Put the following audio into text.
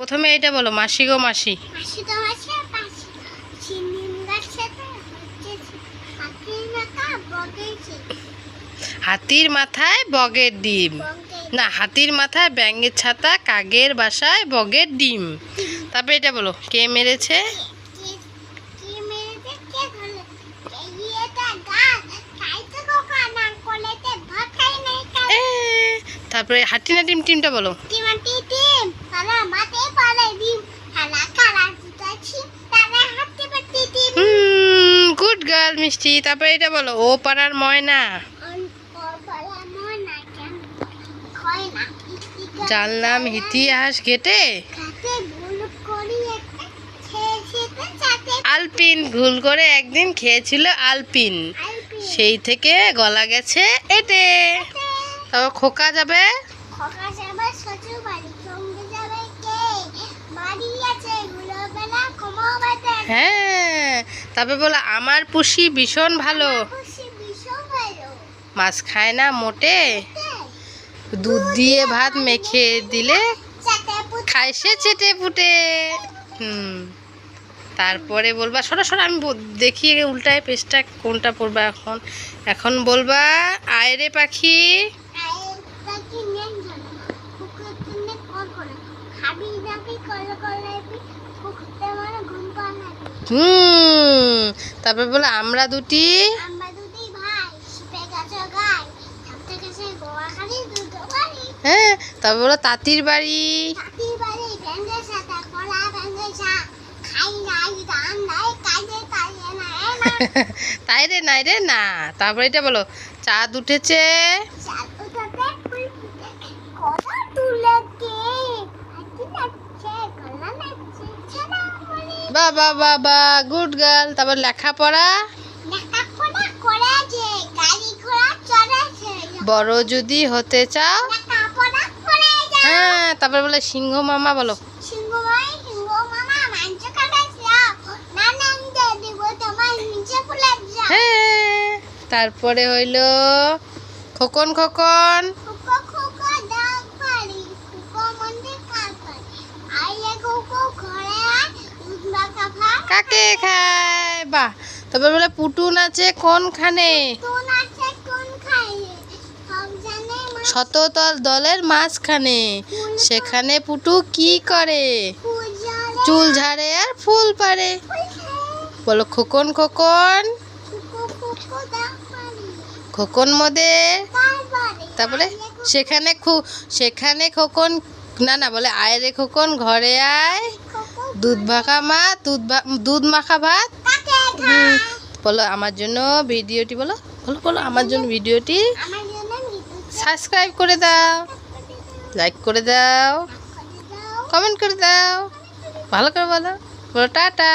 প্রথমে এইটা বলো, মাসি গো মাসি। হাতির মাথায় বগের ডিম। না, হাতির মাথায় ব্যাঙের ছাতা, কাকের বাসায় বগের ডিম। তারপরে এটা বলো, কে মেরেছে? তারপরে হাতি না ডিম, টিমটা বলো। গুড গার্ল মিষ্টি। তারপরে এটা বলো, ও পাড়ার ময়না। জানলাম ইতিহাস ঘেটে আলপিন ভুল করে একদিন খেয়েছিল আলপিন, সেই থেকে গলা গেছে এটে। তারপর খোকা যাবে, হ্যাঁ। তারপরে বলো, আমার পুষি ভীষণ ভালো, মাছ খায় না মোটে, দুধ দিয়ে ভাত মেখে দিলে খায় সে চেটে পুটে। তারপরে বলবা, সরো সরো, আমি দেখি উল্টায় পেজটা কোনটা পড়বা এখন। এখন বলবা, আয়রে পাখি। তারপরে বলো, আমরা দুটি। হ্যাঁ। তারপর বলো, তাঁতির বাড়ি। তাই রে নাই রে না। তারপরে এটা বলো, চাঁদ উঠেছে। বাবা বাবা, গুড গার্ল। তারপর লেখাপড়া। বড় যদি হতে চাও। হ্যাঁ। তারপর বলে সিংহ মামা বলো। হ্যাঁ। তারপরে হইল খোকন খোকন। কাকে খায়? বাহ। তারপর বলে পুটুন আছে কোনখানে? শততল দলের মাঝখানে, সেখানে পুটু কি করে? চুল ঝাড়ে আর ফুল পারে। বলো, খোকন খোকন। খোকন মোদের। তারপরে সেখানে খোকন, না না বলে, আয় রে খোকন ঘরে আয়, দুধ মাখা ভাত। বলো, আমার জন্য ভিডিওটি বলো বলো বলো, আমার জন্য ভিডিওটি সাবস্ক্রাইব করে দাও, লাইক করে দাও, কমেন্ট করে দাও, ভালো করে বলো। বলো টাটা।